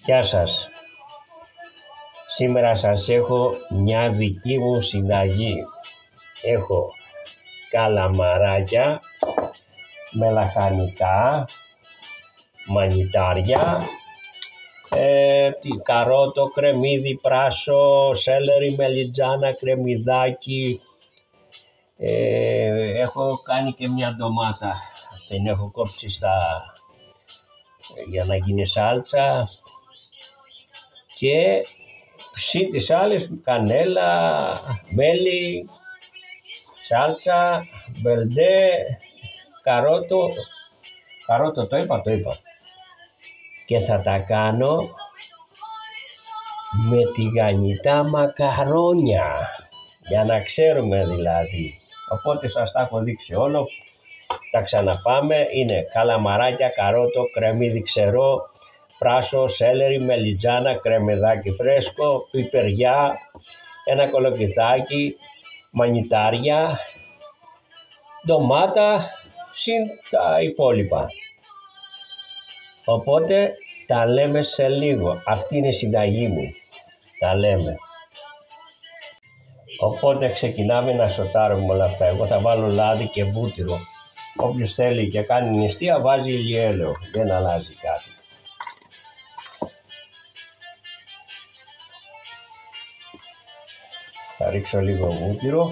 Γεια σας. Σήμερα σας έχω μια δική μου συνταγή. Έχω καλαμαράκια με λαχανικά, μανιτάρια, καρότο, κρεμμύδι, πράσο, σέλερι, μελιτζάνα, κρεμμυδάκι. Έχω κάνει και μια ντομάτα. Την έχω κόψει για να γίνει σάλτσα. Και συν τις άλλες κανέλα, μέλι, σάλτσα, μπελντέ, καρότο το είπα. Και θα τα κάνω με τηγανιτά μακαρόνια, για να ξέρουμε δηλαδή. Οπότε σας τα έχω δείξει όλο, τα ξαναπάμε. Είναι καλαμαράκια, καρότο, κρεμμύδι ξερό, πράσο, σέλερι, μελιτζάνα, κρεμμυδάκι φρέσκο, πιπεριά, ένα κολοκυθάκι, μανιτάρια, ντομάτα, συν τα υπόλοιπα. Οπότε τα λέμε σε λίγο. Αυτή είναι η συνταγή μου. Τα λέμε. Οπότε ξεκινάμε να σοτάρουμε όλα αυτά. Εγώ θα βάλω λάδι και βούτυρο. Όποιος θέλει και κάνει νηστεία βάζει ηλιέλαιο. Δεν αλλάζει κάτι. Θα ρίξω λίγο βούτυρο.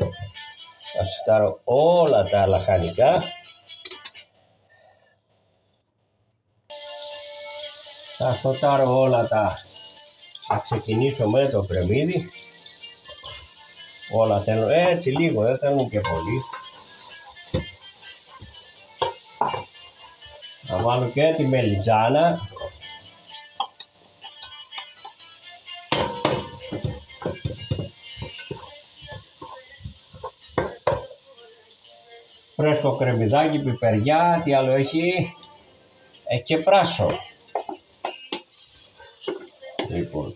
Θα σοτάρω όλα τα λαχανικά. Θα σοτάρω όλα τα... Θα ξεκινήσω με το κρεμμύδι. Όλα θέλω έτσι λίγο, δεν θέλουν και πολύ. Θα βάλω και τη μελιτζάνα. Φρέσκο κρεμμυδάκι, πιπεριά, τι άλλο έχει, και πράσο. Λοιπόν.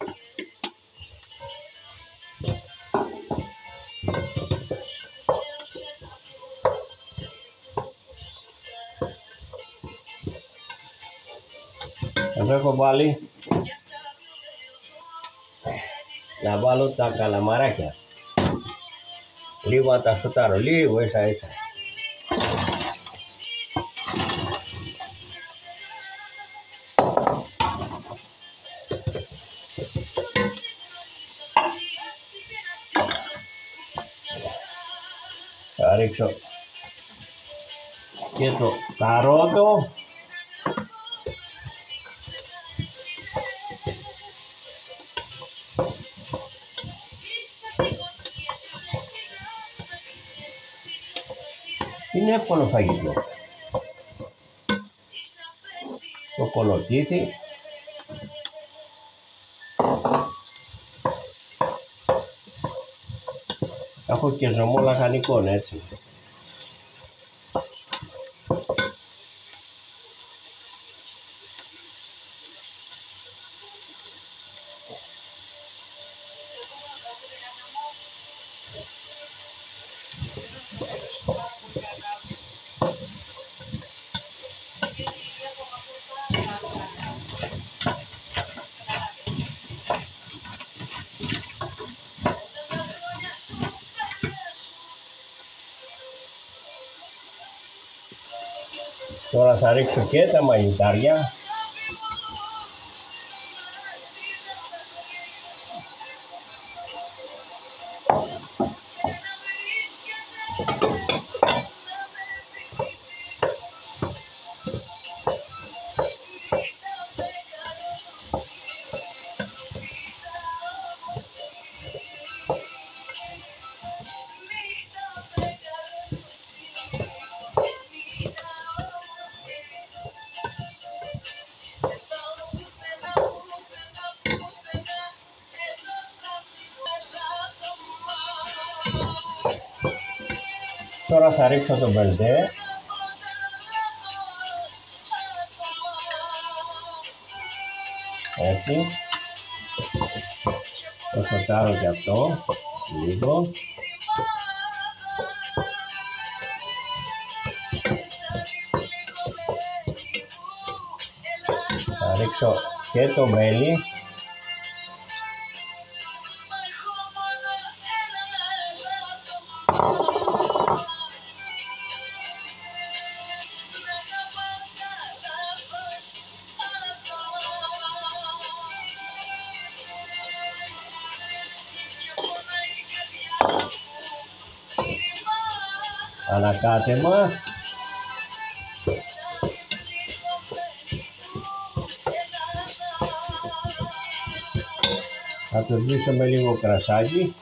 Εδώ έχω βάλει να βάλω τα καλαμαράκια. Λίγο να τα σοτάρω, λίγο ίσα. Θα ρίξω και το καρότο. Είναι εύκολο φαγητό. Το κολοκύθι. Έχω και ζωμό λαχανικών, έτσι. Τώρα θα ρίξω και τα μανιτάρια. Τώρα θα ρίξω το μπελντέ. Έτσι. Το σοτάρω και αυτό λίγο. Θα ρίξω και το μέλι. Ανακάτεμα. Θα το σβήσω με λίγο κρασάκι.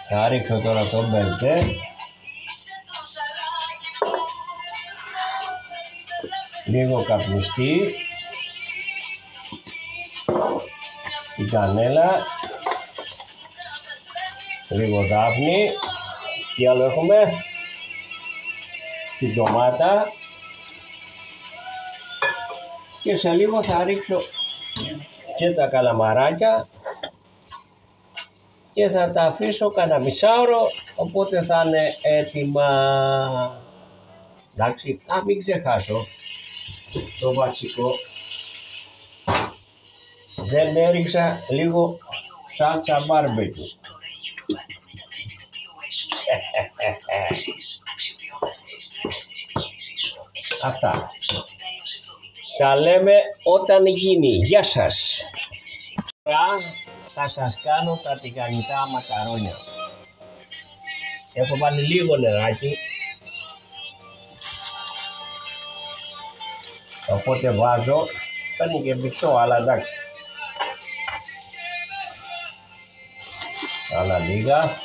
Θα ρίξω τώρα το μπελτέ. Λίγο καπνιστή. Η κανέλα. Λίγο δάφνη. Τι άλλο έχουμε? Την ντομάτα. Και σε λίγο θα ρίξω και τα καλαμαράκια και θα τα αφήσω κανένα μισάωρο, οπότε θα είναι έτοιμα. Εντάξει, να μην ξεχάσω το βασικό. Δεν έριξα λίγο σάλτσα μπάρμπεκιου. Αυτά. Τα λέμε όταν γίνει. Γεια σας. Τώρα θα σας κάνω τα τηγανιτά μακαρόνια. Έχω βάλει λίγο νεράκι. Οπότε βάζω, παίρνει και μισό, αλλά εντάξει. Άλλα λίγα.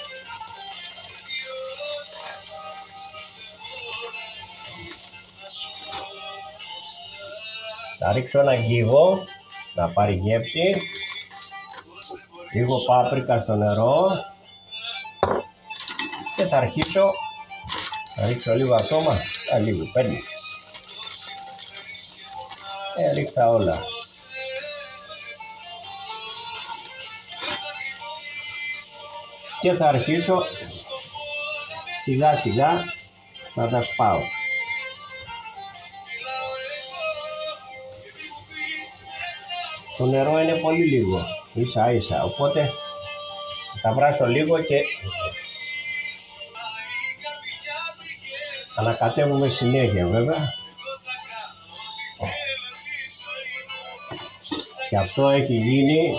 Θα ρίξω ένα γίγο να πάρει γεύση. Λίγο πάπρικα στο νερό. Και θα αρχίσω. Θα ρίξω λίγο ακόμα. Λίγο, παίρνει. Ρίχτα όλα. Και θα αρχίσω σιγά σιγά να τα σπάω. Το νερό είναι πολύ λίγο, ίσα ίσα, οπότε θα βράσω λίγο και ανακατεύουμε συνέχεια βέβαια. Και αυτό έχει γίνει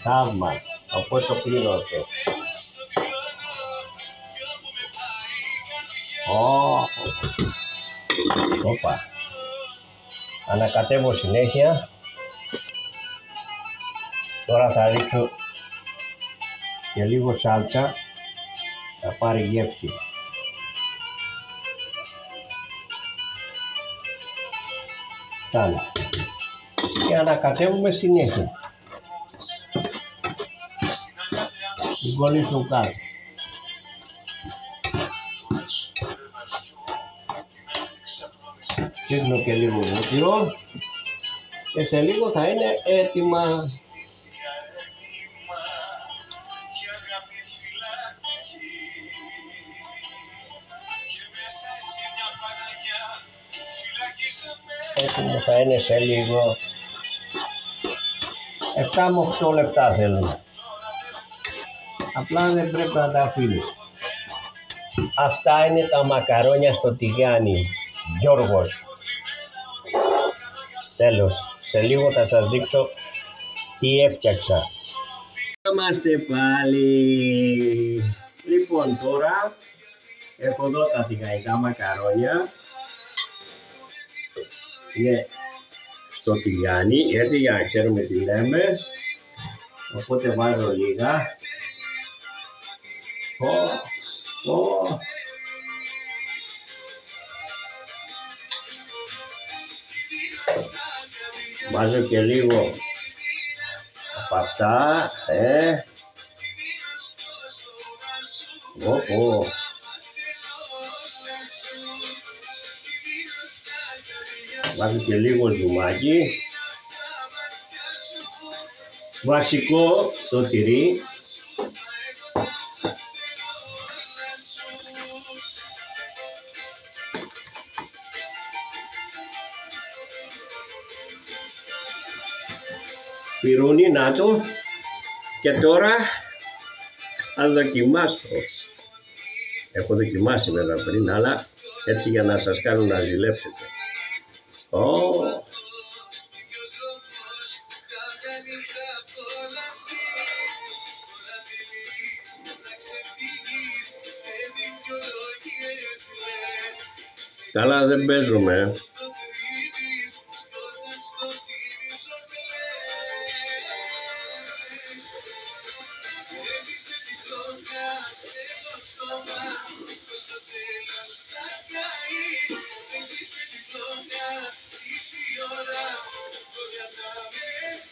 θαύμα, οπότε το κλείνω αυτό. Όπα. Ανακατεύω συνέχεια. Τώρα θα ρίξω και λίγο σάλτσα, θα πάρει γεύση. Φτάνει. Και ανακατεύουμε συνέχεια. Μην κολλήσουν κάτω. Ρίχνω και λίγο βούτυρο και σε λίγο θα είναι έτοιμα. Έτοιμο θα είναι σε λίγο. 7 με 8 λεπτά θέλουμε. Απλά δεν πρέπει να τα αφήνεις. Αυτά είναι τα μακαρόνια στο τηγάνι. Γιώργος. Τέλος. Σε λίγο θα σας δείξω τι έφτιαξα. Είμαστε πάλι. Λοιπόν, τώρα έχω εδώ τα τηγανιτά μακαρόνια. Είναι στο τηγάνι, έτσι, για να ξέρουμε τι λέμε. Οπότε βάζω λίγα. Βάζω και λίγο από αυτά, Βάζω και λίγο ζουμάκι. βασικό το τυρί. Πυρούνι, να το. Και τώρα θα δοκιμάσω. Έχω δοκιμάσει βέβαια πριν, αλλά έτσι για να σας κάνω να ζηλέψετε. Καλά δεν παίζουμε.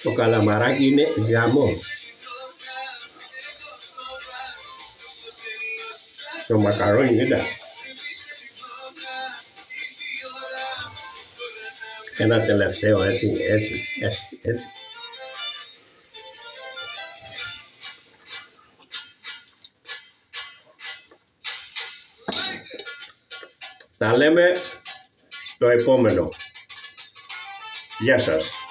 Το καλαμαράκι είναι γαμό. Το μακαρόνι, κοίτα. Ένα τελευταίο, έτσι. Τα λέμε στο επόμενο. Γεια σας.